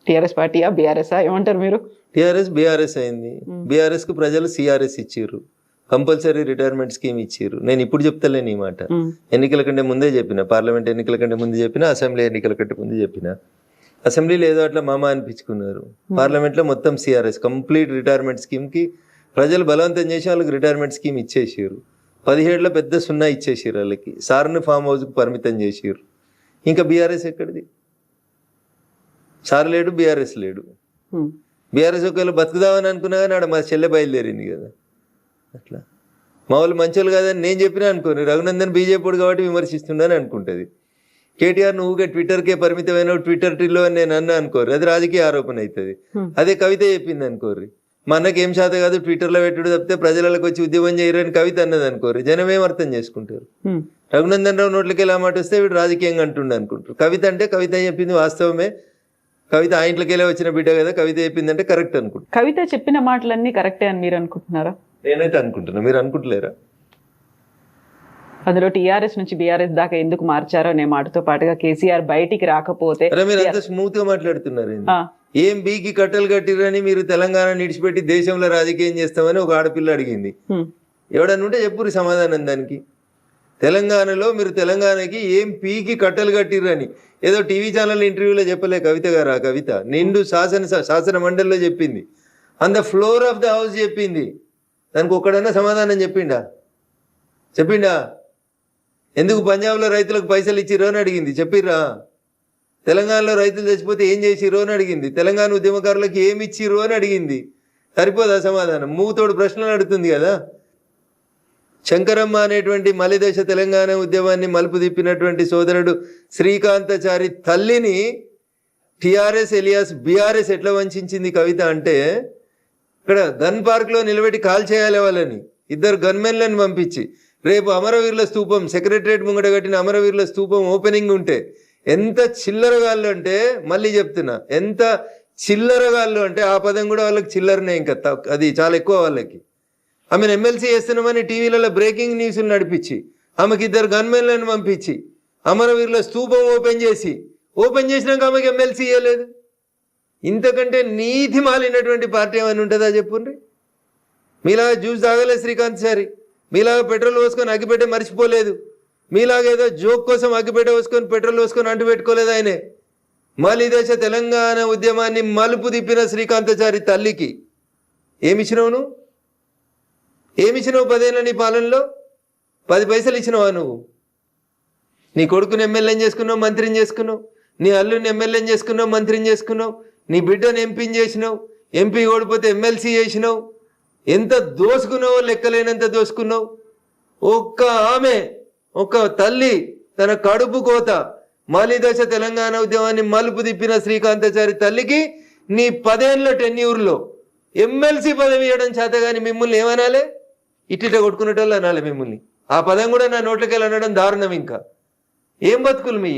టీఆర్ఎస్ పార్టీయా బీఆర్ఎస్ఆ ఏమంటారు మీరు? టీఆర్ఎస్ బీఆర్ఎస్ అయింది. బీఆర్ఎస్ కు ప్రజలు సిఆర్ఎస్ ఇచ్చారు, కంపల్సరీ రిటైర్మెంట్ స్కీమ్ ఇచ్చారు. నేను ఇప్పుడు చెప్తలేను ఈ మాట, ఎన్నికల కంటే ముందే చెప్పిన, పార్లమెంట్ ఎన్నికల కంటే ముందు చెప్పిన, అసెంబ్లీ ఎన్నికల కంటే ముందు చెప్పిన. అసెంబ్లీలో ఏదో అట్లా మామ అనిపించుకున్నారు, పార్లమెంట్లో మొత్తం సిఆర్ఎస్ కంప్లీట్ రిటైర్మెంట్ స్కీమ్కి ప్రజలు బలవంతం చేసి వాళ్ళకి రిటైర్మెంట్ స్కీమ్ ఇచ్చేసారు. 17లో పెద్ద 0 ఇచ్చేసారు వాళ్ళకి, సార్ని ఫామ్ హౌస్కి పరిమితం చేసారు. ఇంకా బీఆర్ఎస్ ఎక్కడిది? సార్ లేడు, బీఆర్ఎస్ లేడు. బీఆర్ఎస్ ఒకవేళ బతుకుదామని అనుకున్నా కానీ ఆడ మా చెల్లె బయలుదేరింది కదా. అట్లా మా వాళ్ళు మంచోళ్ళు కాదని నేను చెప్పినా అనుకోని, రఘునందన్ బీజేపీ కాబట్టి విమర్శిస్తుండని అనుకుంటుంది. కేటీఆర్ నువ్వుగా ట్విట్టర్కే పరిమితమైన ట్విట్టర్ టిల్లో అని నేను అన్నా అనుకోరు, అది రాజకీయ ఆరోపణ అవుతుంది. అదే కవిత చెప్పింది అనుకోర్రి, మా అన్నకి ఏం శాత కాదు ట్విట్టర్లో పెట్టుడు తప్పితే ప్రజలకు వచ్చి ఉద్యమం చేయరని కవిత అన్నది అనుకోరు, జనం ఏం అర్థం చేసుకుంటారు? రఘునందన్ రావు నోట్లకి ఎలా మాట వస్తే వీడు రాజకీయంగా అంటుండే అనుకుంటారు. కవిత అంటే కవిత చెప్పింది వాస్తవమే, కవిత ఆ ఇంట్లోకి వెళ్ళి వచ్చిన బిడ్డ కదా, కవిత చెప్పిందంటే కరెక్ట్ అనుకుంటా. కవిత చెప్పిన మాటలన్నీ కరెక్టే అని మీరు అనుకుంటున్నారా? నేనైతే అనుకుంటున్నా, మీరు అనుకుంటలేరా? అందులో టీఆర్ఎస్ నుంచి బీఆర్ఎస్ దాకా ఎందుకు మార్చారో అనే మాటతో పాటుగా కేసీఆర్ బయటికి రాకపోతే మీరు అంత స్మూత్ గా మాట్లాడుతున్నారు. ఏం బీకి కట్టలు కట్టిరని మీరు తెలంగాణ నిడిచిపెట్టి దేశంలో రాజకీయం చేస్తామని ఒక ఆడపిల్ల అడిగింది. ఎవడన్నా ఉంటే చెప్పురు సమాధానం దానికి. తెలంగాణలో మీరు తెలంగాణకి ఏం పీకి కట్టలు కట్టిరని ఏదో టీవీ ఛానల్ ఇంటర్వ్యూలో చెప్పలే కవిత గారు. ఆ కవిత నిండు శాసన మండలిలో చెప్పింది, on the floor of the house చెప్పింది. దానికి ఒక్కడన్నా సమాధానం చెప్పిండా? ఎందుకు పంజాబ్లో రైతులకు పైసలు ఇచ్చిరో అని అడిగింది, చెప్పిర్రా? తెలంగాణలో రైతులు చచ్చిపోతే ఏం చేసిరో అని అడిగింది, తెలంగాణ ఉద్యమకారులకు ఏమి ఇచ్చిరో అని అడిగింది. సరిపోదా సమాధానం? మూతోడు ప్రశ్నలు అడుగుతుంది కదా. శంకరమ్మ అనేటువంటి మలిదశ తెలంగాణ ఉద్యమాన్ని మలుపు తిప్పినటువంటి సోదరుడు శ్రీకాంతాచారి తల్లిని టిఆర్ఎస్ ఎలియాస్ బీఆర్ఎస్ ఎట్లా వంచింది కవిత అంటే, ఇక్కడ గన్ పార్క్లో నిలబెట్టి కాల్ చేయాలి వాళ్ళని, 2 గన్మెన్లను పంపించి. రేపు అమరవీరుల స్తూపం సెక్రటరేట్ ముంగట కట్టిన అమరవీరుల స్తూపం ఓపెనింగ్ ఉంటే ఎంత చిల్లరగాళ్ళు అంటే, మళ్ళీ చెప్తున్నా, ఎంత చిల్లరగాళ్ళు అంటే ఆ పదం కూడా వాళ్ళకి చిల్లరనే, ఇంకా అది చాలా ఎక్కువ వాళ్ళకి. ఆమెను ఎమ్మెల్సీ చేస్తున్నామని టీవీలలో బ్రేకింగ్ న్యూస్లు నడిపించి, ఆమెకి 2 గన్మెన్లను పంపించి అమరవీరుల స్తూపం ఓపెన్ చేసినాక ఆమెకి ఎమ్మెల్సీ ఇవ్వలేదు. ఇంతకంటే నీతి మాలినటువంటి పార్టీ ఏమైనా ఉంటుందా చెప్పుండ్రి? మీలాగా జ్యూస్ తాగలేదు శ్రీకాంత్ సారి, మీలాగా పెట్రోల్ పోసుకొని అగ్గిపెట్టే మర్చిపోలేదు, మీలాగా ఏదో జోక్ కోసం అగ్గిపెట్ట పోసుకొని పెట్రోల్ పోసుకొని అంటు పెట్టుకోలేదు. ఆయనే మలిదశ తెలంగాణ ఉద్యమాన్ని మలుపు తిప్పిన శ్రీకాంతాచారి తల్లికి ఏమిచ్చినావు నువ్వు? ఏమిచ్చినావు 10 ఏళ్ళ నీ పాలనలో? 10 పైసలు ఇచ్చినావా నువ్వు? నీ కొడుకుని ఎమ్మెల్యేని చేసుకున్నావు, మంత్రిని చేసుకున్నావు. నీ అల్లుని ఎమ్మెల్యేని చేసుకున్నావు, మంత్రిని చేసుకున్నావు. నీ బిడ్డను ఎంపీని చేసినావు, ఎంపీ ఓడిపోతే ఎమ్మెల్సీ చేసినావు. ఎంత దోసుకున్నావో లెక్కలేనంత దోసుకున్నావు. ఒక్క తల్లి తన కడుపు కోత మాలిదశ తెలంగాణ ఉద్యమాన్ని మలుపు తిప్పిన శ్రీకాంతాచారి తల్లికి నీ 10 ఏళ్ళ టెన్యూర్లో ఎమ్మెల్సీ పదవి ఇవ్వడం చేత కానీ మిమ్మల్ని ఏమనాలే? ఇట్టిట కొట్టుకునేటోళ్ళు అనాలి మిమ్మల్ని. ఆ పదం కూడా నా నోట్లకెళ్ళి అనడం దారుణం. ఇంకా ఏం బతుకులు మీ?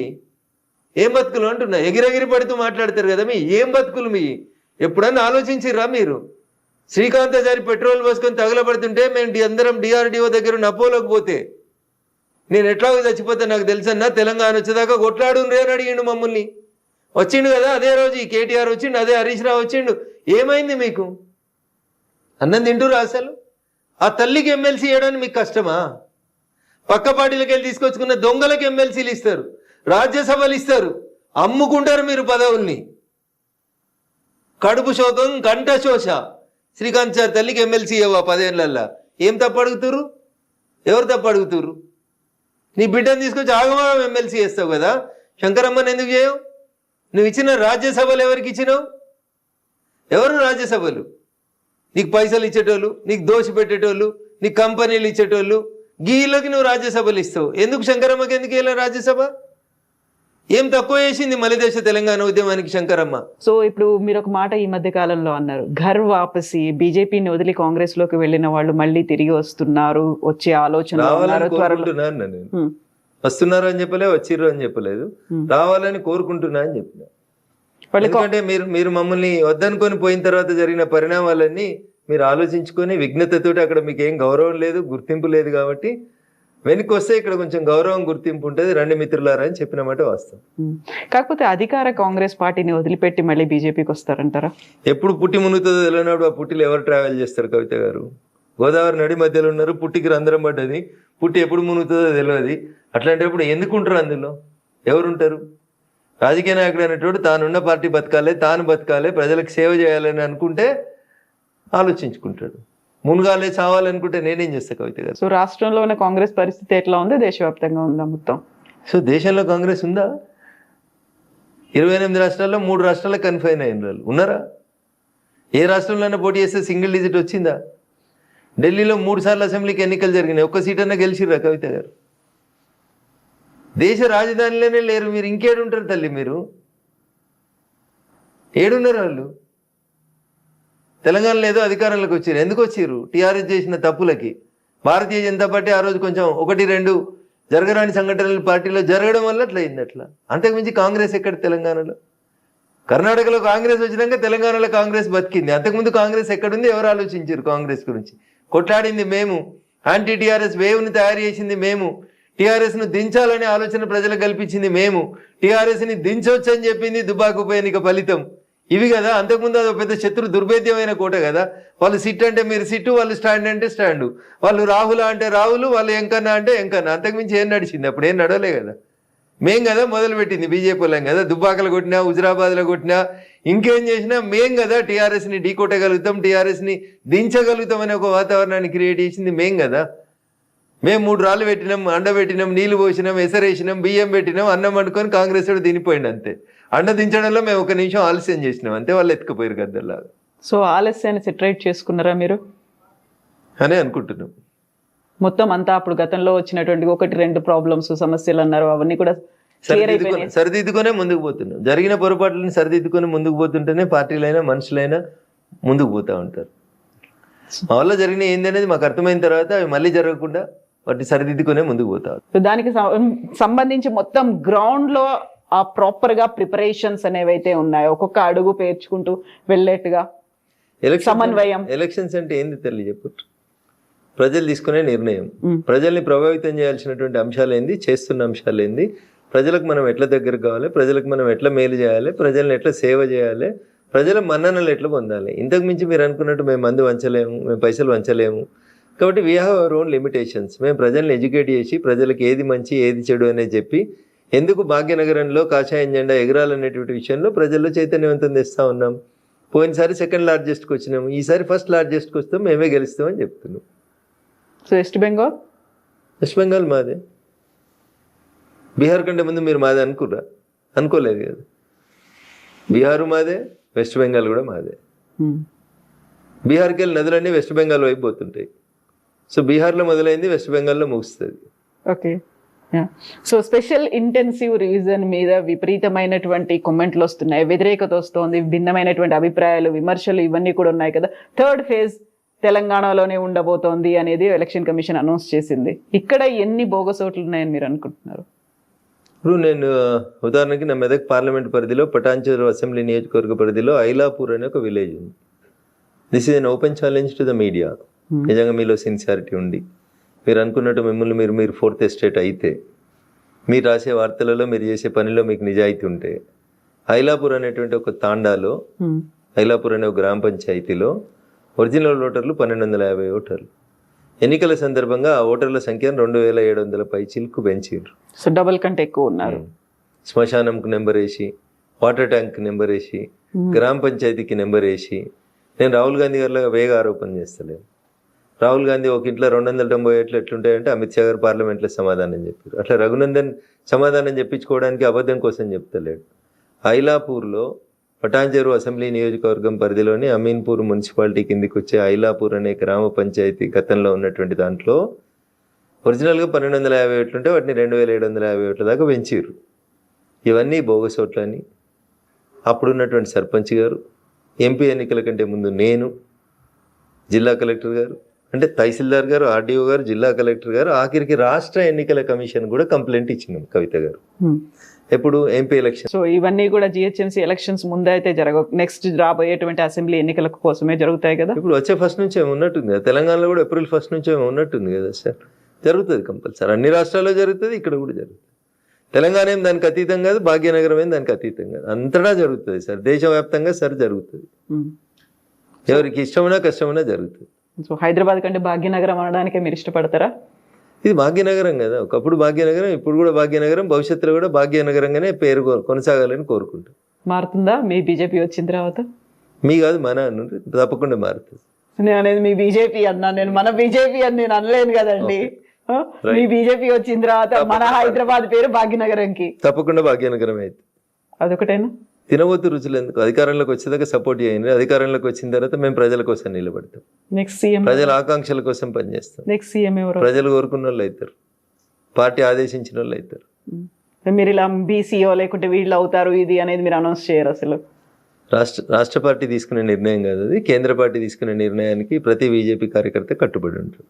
ఏం బతుకులు అంటున్నా? ఎగిరెగిరి పడుతూ మాట్లాడతారు కదా మీ. ఏం బతుకులు మీ? ఎప్పుడన్నా ఆలోచించిర్రా మీరు? శ్రీకాంతాచారి పెట్రోల్ పోసుకొని తగలబడుతుంటే మేము అందరం డిఆర్డిఓ దగ్గర అపోలోకి పోతే నేను ఎట్లాగో చచ్చిపోతే నాకు తెలుసన్నా, తెలంగాణ వచ్చేదాకా కొట్లాడు రే అని అడిగిండు మమ్మల్ని. వచ్చిండు కదా అదే రోజు ఈ కేటీఆర్ వచ్చిండు, అదే హరీష్ రావు వచ్చిండు. ఏమైంది మీకు? అన్నం తింటురా అసలు? ఆ తల్లికి ఎమ్మెల్సీ ఇవ్వడానికి మీకు కష్టమా? పక్క పార్టీలకు వెళ్ళి తీసుకొచ్చుకున్న దొంగలకు ఎమ్మెల్సీలు ఇస్తారు, రాజ్యసభలు ఇస్తారు, అమ్ముకుంటారు మీరు పదవుల్ని. కడుపు శోకం, కంఠ శోష. శ్రీకాంతాచారి తల్లికి ఎమ్మెల్సీ ఇవ్వవా 10 ఏళ్ళల్లా? ఏం తప్పు అడుగుతురు? ఎవరు తప్పు అడుగుతురు? నీ బిడ్డను తీసుకొచ్చి ఆగమాగం ఎమ్మెల్సీ చేస్తావు కదా. శంకరమ్మని ఎందుకు చేయవు? నువ్వు ఇచ్చిన రాజ్యసభలు ఎవరికి ఇచ్చినావు? ఎవరు రాజ్యసభలు? నీకు పైసలు ఇచ్చేటోళ్ళు, నీకు దోషి పెట్టేటోళ్ళు, నీకు కంపెనీలు ఇచ్చేటోళ్ళు, గీళ్ళకి నువ్వు రాజ్యసభలు ఇస్తావు. ఎందుకు శంకరమ్మకి ఎందుకు వెళ్ళా రాజ్యసభ? ఏం తక్కువ చేసింది మలిదశ తెలంగాణ ఉద్యమానికి శంకరమ్మ? సో ఇప్పుడు మీరు ఒక మాట ఈ మధ్య కాలంలో అన్నారు, ఘర్ వాపసి, బీజేపీని వదిలి కాంగ్రెస్ లోకి వెళ్ళిన వాళ్ళు మళ్ళీ తిరిగి వస్తున్నారు, వచ్చే ఆలోచన వస్తున్నారు అని చెప్పలే, వచ్చిర్రు అని చెప్పలేదు, రావాలని కోరుకుంటున్నా అని చెప్పిన. ఎందుకంటే మీరు మమ్మల్ని వద్దనుకొని పోయిన తర్వాత జరిగిన పరిణామాలన్నీ మీరు ఆలోచించుకొని విఘ్నతతోటి అక్కడ మీకు ఏం గౌరవం లేదు, గుర్తింపు లేదు కాబట్టి వెనక్కి వస్తే ఇక్కడ కొంచెం గౌరవం, గుర్తింపు ఉంటుంది, రండి మిత్రులారా అని చెప్పిన మాట వాస్తవం. కాకపోతే అధికార కాంగ్రెస్ పార్టీని వదిలిపెట్టి మళ్ళీ బీజేపీకి వస్తారంటారా? ఎప్పుడు పుట్టి మునుగుతుందో తెలియనప్పుడు ఆ పుట్టిలో ఎవరు ట్రావెల్ చేస్తారు కవిత గారు? గోదావరి నడి మధ్యలో ఉన్నారు, పుట్టికి రంధ్రం పడ్డది, పుట్టి ఎప్పుడు మునుగుతుందో తెలియదు. అట్లాంటప్పుడు ఎందుకుంటారు అందులో? ఎవరుంటారు? రాజకీయ నాయకుడు అనేటోడు తానున్న పార్టీ బతకాలి, తాను బతకాలి, ప్రజలకు సేవ చేయాలని అనుకుంటే ఆలోచించుకుంటాడు. మునుగాలే చావాలనుకుంటే నేనేం చేస్తా కవిత గారు? సో రాష్ట్రంలో ఉన్న కాంగ్రెస్ పరిస్థితి ఎట్లా ఉంది? దేశవ్యాప్తంగా ఉందా మొత్తం? సో దేశంలో కాంగ్రెస్ ఉందా? 28 రాష్ట్రాల్లో 3 రాష్ట్రాలకు కన్ఫైన్ అయిన వాళ్ళు ఉన్నారా? ఏ రాష్ట్రంలోనే పోటీ చేస్తే సింగిల్ డిజిట్ వచ్చిందా? ఢిల్లీలో 3 సార్లు అసెంబ్లీకి ఎన్నికలు జరిగినాయి, ఒక్క సీట్ అన్నా గెలిచిర్రా కవిత గారు? దేశ రాజధానిలోనే లేరు మీరు, ఇంకేడుంటారు తల్లి మీరు? ఏడున్నారు వాళ్ళు? తెలంగాణలో ఏదో అధికారంలోకి వచ్చారు. ఎందుకు వచ్చారు? టీఆర్ఎస్ చేసిన తప్పులకి. భారతీయ జనతా పార్టీ ఆ రోజు కొంచెం 1-2 జరగరాని సంఘటనలు పార్టీలో జరగడం వల్ల అట్లా అయింది. అట్లా అంతకుమించి కాంగ్రెస్ ఎక్కడ తెలంగాణలో? కర్ణాటకలో కాంగ్రెస్ వచ్చినాక తెలంగాణలో కాంగ్రెస్ బతికింది. అంతకుముందు కాంగ్రెస్ ఎక్కడుంది? ఎవరు ఆలోచించారు కాంగ్రెస్ గురించి? కొట్లాడింది మేము, యాంటీ టీఆర్ఎస్ వేవ్ని తయారు చేసింది మేము, టీఆర్ఎస్ను దించాలనే ఆలోచన ప్రజలకు కల్పించింది మేము, టీఆర్ఎస్ని దించవచ్చు అని చెప్పింది దుబాక ఉప ఎన్నిక ఫలితం. ఇవి కదా. అంతకుముందు అది పెద్ద శత్రు దుర్భేద్యమైన కోట కదా. వాళ్ళు సిట్ అంటే మీరు సిట్టు, వాళ్ళు స్టాండ్ అంటే స్టాండు, వాళ్ళు రాహుల అంటే రాహులు, వాళ్ళు ఎంకన్నా అంటే ఎంకన్నా. అంతకుమించి ఏం నడిచింది? అప్పుడు ఏం నడవలే కదా. మేం కదా మొదలుపెట్టింది, బీజేపీ వాళ్ళం కదా. దుబ్బాకలు కొట్టినా, హుజరాబాద్లో కొట్టినా, ఇంకేం చేసినా మేం కదా టీఆర్ఎస్ని ఢీ కొట్టగలుగుతాం, టీఆర్ఎస్ని దించగలుగుతాం అనే ఒక వాతావరణాన్ని క్రియేట్ చేసింది మేం కదా. మేము 3 రాళ్ళు పెట్టినాం, అండ పెట్టినాం, నీళ్లు పోసినాం, ఎసరేసినాం, బియ్యం పెట్టినాం, అన్నం వండుకొని కాంగ్రెస్ వాడు తినిపోయింది అంతే. అండ దించడంలో మేము 1 నిమిషం ఆలస్యం చేసినాం అంతే, వాళ్ళు ఎత్తుకుపోయారు గద్దల్లాగా. సో ఆలస్యాన్ని సెటరేట్ చేసుకున్నారా మీరు అని అనుకుంటున్నాం. మొత్తం అంతా అప్పుడు గతంలో వచ్చినటువంటి 1-2 ప్రాబ్లమ్స్, సమస్యలు అన్నారు, అవన్నీ కూడా సరిదిద్దుకునే ముందుకు పోతున్నాం. జరిగిన పొరపాట్లను సరిదిద్దుకొని ముందుకు పోతుంటేనే పార్టీలైనా మనుషులైనా ముందుకు పోతూ ఉంటారు. మా వల్ల జరిగిన ఏంది అనేది మాకు అర్థమైన తర్వాత అవి మళ్ళీ జరగకుండా వాటిని సరిదిద్దుకునే ముందుకు పోతారు. దానికి సంబంధించి మొత్తం గ్రౌండ్ లో ఆ ప్రాపర్ గా ప్రిపరేషన్స్ అనేవైతే ఉన్నాయో, ఒక్కొక్క అడుగు పేర్చుకుంటూ వెళ్ళేట్టుగా సమన్వయం. ఎలక్షన్స్ అంటే ఏంది తల్లి చెప్పు? ప్రజలు తీసుకునే నిర్ణయం, ప్రజల్ని ప్రభావితం చేయాల్సినటువంటి అంశాలు ఏంది, చేస్తున్న అంశాలు ఏంది, ప్రజలకు మనం ఎట్లా దగ్గర కావాలి, ప్రజలకు మనం ఎట్లా మేలు చేయాలి, ప్రజల్ని ఎట్లా సేవ చేయాలి, ప్రజల మన్ననలు ఎట్లా పొందాలి. ఇంతకు మించి మీరు అనుకున్నట్టు మేము మందు వంచలేము, మేము పైసలు వంచలేము. కాబట్టి we have our own limitations. మేము ప్రజల్ని ఎడ్యుకేట్ చేసి ప్రజలకు ఏది మంచి ఏది చెడు అనేది చెప్పి ఎందుకు భాగ్యనగరంలో కాషాయం జెండా ఎగరాలనేటువంటి విషయంలో ప్రజల్లో చైతన్యవంతం తెస్తూ ఉన్నాం. పోయినసారి సెకండ్ లార్జెస్ట్కి వచ్చినాము, ఈసారి ఫస్ట్ లార్జెస్ట్కి వస్తాం, మేమే గెలుస్తామని చెప్తున్నాం. So west Bengal west Bengal మాదే. బీహార్ కంటే ముందు మీరు మాదే అనుకుర్రా? అనుకోలేదు కదా. బీహారు మాదే, వెస్ట్ బెంగాల్ కూడా మాదే. బీహార్కి వెళ్ళి నదులన్నీ వెస్ట్ బెంగాల్ వైపు పోతుంటాయి. సో బీహార్లో మొదలైంది, వెస్ట్ బెంగాల్లో ముగుస్తుంది. Okay. So special intensive revision మీద విపరీతమైనటువంటి కామెంట్లు వస్తున్నాయి, వ్యతిరేకత వస్తుంది, భిన్నమైనటువంటి అభిప్రాయాలు, విమర్శలు ఇవన్నీ కూడా ఉన్నాయి కదా. థర్డ్ ఫేజ్ తెలంగాణలోనే ఉండబోతోంది అనేది ఎలక్షన్ కమిషన్ అనౌన్స్ చేసింది. ఇక్కడ ఎన్ని బోగస్ ఓట్లు ఉన్నాయని మీరు అనుకుంటున్నారు? ఇప్పుడు నేను ఉదాహరణకి నా మెదక్ పార్లమెంట్ పరిధిలో పటాన్చెరు అసెంబ్లీ నియోజకవర్గ పరిధిలో ఐలాపూర్ అనే ఒక విలేజ్ ఉంది. This is an open challenge to the media. నిజంగా మీలో సిన్సియారిటీ ఉండి మీరు అనుకున్నట్టు మిమ్మల్ని మీరు ఫోర్త్ ఎస్టేట్ అయితే, మీరు రాసే వార్తలలో, మీరు చేసే పనిలో మీకు నిజాయితీ ఉంటే, ఐలాపూర్ అనేటువంటి ఒక తాండాలో, ఐలాపూర్ అనే ఒక గ్రామ పంచాయతీలో ఒరిజినల్ ఓటర్లు 1250 ఓటర్లు. ఎన్నికల సందర్భంగా ఆ ఓటర్ల సంఖ్యను 2700 పై చిలుకు పెంచారు. సో డబల్ కంటే ఎక్కువ ఉన్నారు. శ్మశానంకు నెంబర్ వేసి, వాటర్ ట్యాంక్ నెంబర్ వేసి, గ్రామ పంచాయతీకి నెంబర్ వేసి, నేను రాహుల్ గాంధీ గారిలాగా వేగ ఆరోపణ చేస్తలేను. రాహుల్ గాంధీ ఒక ఇంట్లో 290 ఓట్లు ఎట్లుంటాయంటే అమిత్ షా గారు పార్లమెంట్లో సమాధానం చెప్పారు. అట్లా రఘునందన్ సమాధానం చెప్పించుకోవడానికి అబద్ధం కోసం చెప్తలేడు. ఐలాపూర్లో పటాన్చెరు అసెంబ్లీ నియోజకవర్గం పరిధిలోని అమీన్పూర్ మున్సిపాలిటీ కిందికి వచ్చే ఐలాపూర్ అనే గ్రామ పంచాయతీ గతంలో ఉన్నటువంటి దాంట్లో ఒరిజినల్గా 1250 ఓట్లుంటే వాటిని 2750 ఓట్ల దాకా పెంచారు. ఇవన్నీ బోగస్ ఓట్లని అప్పుడున్నటువంటి సర్పంచ్ గారు, ఎంపీ ఎన్నికల కంటే ముందు నేను, జిల్లా కలెక్టర్ గారు, అంటే తహసీల్దార్ గారు, ఆర్డీఓ గారు, జిల్లా కలెక్టర్ గారు, ఆఖరికి రాష్ట్ర ఎన్నికల కమిషన్ కూడా కంప్లైంట్ ఇచ్చినాం కవిత గారు. ఎప్పుడు ఎంపీ ఎలక్షన్. సో ఇవన్నీ కూడా జిహెచ్ఎంసీ ఎలక్షన్స్ ముందు అయితే జరగవు, నెక్స్ట్ రాబోయేటువంటి అసెంబ్లీ ఎన్నికల కోసమే జరుగుతాయి కదా. ఇప్పుడు వచ్చే ఫస్ట్ నుంచి ఏమి ఉన్నట్టుంది కదా, తెలంగాణలో కూడా ఏప్రిల్ 1 నుంచి ఏమి ఉన్నట్టుంది కదా సార్. జరుగుతుంది కంపల్సరీ, అన్ని రాష్ట్రాల్లో జరుగుతుంది, ఇక్కడ కూడా జరుగుతుంది. తెలంగాణ ఏం దానికి అతీతం కాదు, భాగ్యనగరం ఏం దానికి అతీతం కాదు, అంతటా జరుగుతుంది సార్, దేశవ్యాప్తంగా సార్ జరుగుతుంది. ఎవరికి ఇష్టమైనా కష్టమైనా జరుగుతుంది. సో హైదరాబాద్ కంటే భాగ్యనగరం అనడానికే మీరు ఇష్టపడతారా? ఇది భాగ్యనగరం కదా, ఒకప్పుడు భాగ్యనగరం, ఇప్పుడు కూడా భాగ్యనగరం, భవిష్యత్తులో కూడా భాగ్యనగరంగానే పేరు కొనసాగాలని కోరుకుంటాం. మారుతుందా మీ బీజేపీ వచ్చిన తర్వాత? మీ కాదు మన అన్నారు, తప్పకుండా మారుతుంది. నేను అనేది మీ బీజేపీ అన్నా, నేను మన బీజేపీ అని నేను అనలేను కదండి. మీ బీజేపీ వచ్చిన తర్వాత మన హైదరాబాద్ పేరు భాగ్యనగరంకి తప్పకుండా భాగ్యనగరం అయితే. అదొకటేనా? తినబోతు రుచులు ఎందుకు, అధికారంలోకి వచ్చేదాకా సపోర్ట్ చేయండి, అధికారంలోకి వచ్చిన తర్వాత మేము ప్రజల కోసం నిలబడతాం, నెక్స్ట్ సీఎం ప్రజల ఆకాంక్షల కోసం పనిచేస్తాం. నెక్స్ట్ సీఎం ఎవరు? ప్రజలు కోరుకున్న వాళ్ళు అవుతారు, పార్టీ ఆదేశించిన వాళ్ళు అవుతారు. మీరు ఇలా బీసీఓ లేకుంటే వీళ్ళు అవుతారు ఇది అనేది మీరు అనౌన్స్ చేయరు అసలు? రాష్ట్ర పార్టీ తీసుకునే నిర్ణయం కాదు అది, కేంద్ర పార్టీ తీసుకునే నిర్ణయానికి ప్రతి బీజేపీ కార్యకర్త కట్టుబడి ఉంటారు.